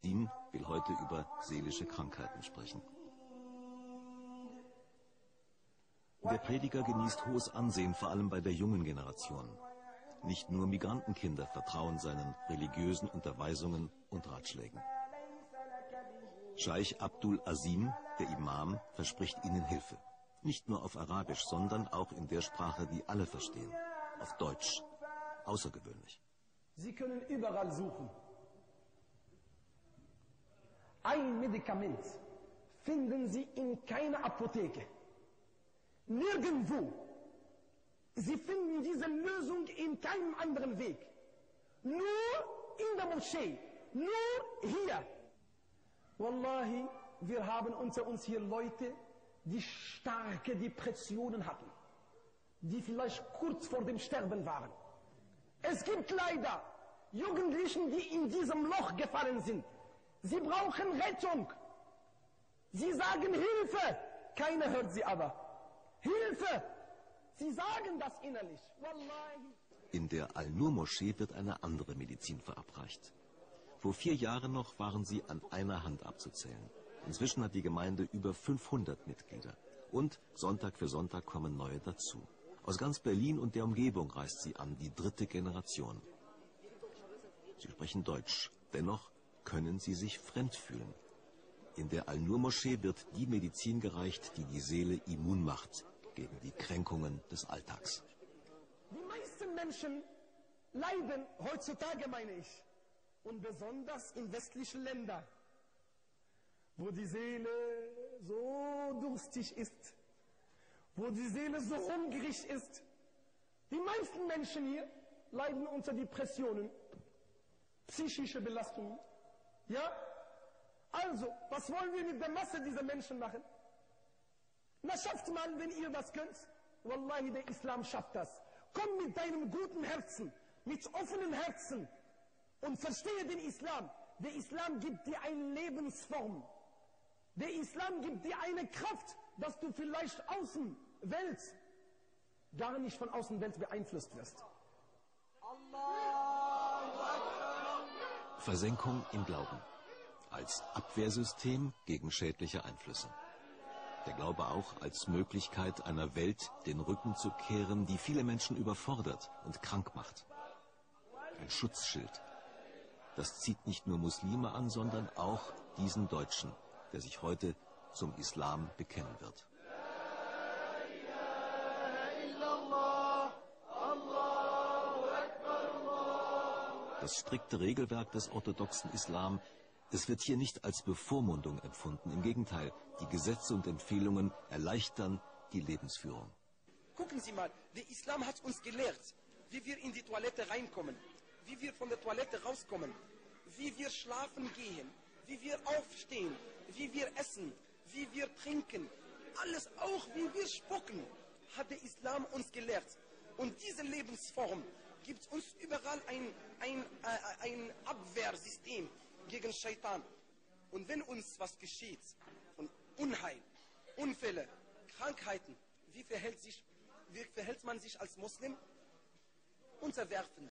Muezzin will heute über seelische Krankheiten sprechen. Der Prediger genießt hohes Ansehen, vor allem bei der jungen Generation. Nicht nur Migrantenkinder vertrauen seinen religiösen Unterweisungen und Ratschlägen. Scheich Abdul Azim, der Imam, verspricht ihnen Hilfe. Nicht nur auf Arabisch, sondern auch in der Sprache, die alle verstehen. Auf Deutsch. Außergewöhnlich. Sie können überall suchen. Ein Medikament finden Sie in keiner Apotheke. Nirgendwo. Sie finden diese Lösung in keinem anderen Weg. Nur in der Moschee. Nur hier. Wallahi, wir haben unter uns hier Leute, die starke Depressionen hatten. Die vielleicht kurz vor dem Sterben waren. Es gibt leider Jugendlichen, die in diesem Loch gefallen sind. Sie brauchen Rettung. Sie sagen Hilfe. Keiner hört sie aber. Hilfe! Sie sagen das innerlich. Wallahi. In der Al-Nur-Moschee wird eine andere Medizin verabreicht. Vor 4 Jahren noch waren sie an einer Hand abzuzählen. Inzwischen hat die Gemeinde über 500 Mitglieder. Und Sonntag für Sonntag kommen neue dazu. Aus ganz Berlin und der Umgebung reist sie an, die 3. Generation. Sie sprechen Deutsch. Dennoch können sie sich fremd fühlen. In der Al-Nur-Moschee wird die Medizin gereicht, die die Seele immun macht gegen die Kränkungen des Alltags. Die meisten Menschen leiden heutzutage, meine ich, und besonders in westlichen Ländern, wo die Seele so durstig ist, wo die Seele so hungrig ist. Die meisten Menschen hier leiden unter Depressionen, psychische Belastungen. Ja? Also, was wollen wir mit der Masse dieser Menschen machen? Na, schafft mal, wenn ihr das könnt. Wallahi, der Islam schafft das. Komm mit deinem guten Herzen, mit offenem Herzen und verstehe den Islam. Der Islam gibt dir eine Lebensform. Der Islam gibt dir eine Kraft, dass du vielleicht Außenwelt, gar nicht von Außenwelt beeinflusst wirst. Versenkung im Glauben. Als Abwehrsystem gegen schädliche Einflüsse. Der Glaube auch als Möglichkeit, einer Welt den Rücken zu kehren, die viele Menschen überfordert und krank macht. Ein Schutzschild. Das zieht nicht nur Muslime an, sondern auch diesen Deutschen, der sich heute zum Islam bekennen wird. Das strikte Regelwerk des orthodoxen Islam, es wird hier nicht als Bevormundung empfunden. Im Gegenteil, die Gesetze und Empfehlungen erleichtern die Lebensführung. Gucken Sie mal, der Islam hat uns gelehrt, wie wir in die Toilette reinkommen, wie wir von der Toilette rauskommen, wie wir schlafen gehen, wie wir aufstehen, wie wir essen, wie wir trinken. Alles, auch wie wir spucken, hat der Islam uns gelehrt. Und diese Lebensform gibt uns überall ein Abwehrsystem gegen Shaitan. Und wenn uns was geschieht, von Unheil, Unfälle, Krankheiten, wie verhält man sich als Muslim? Unterwerfen.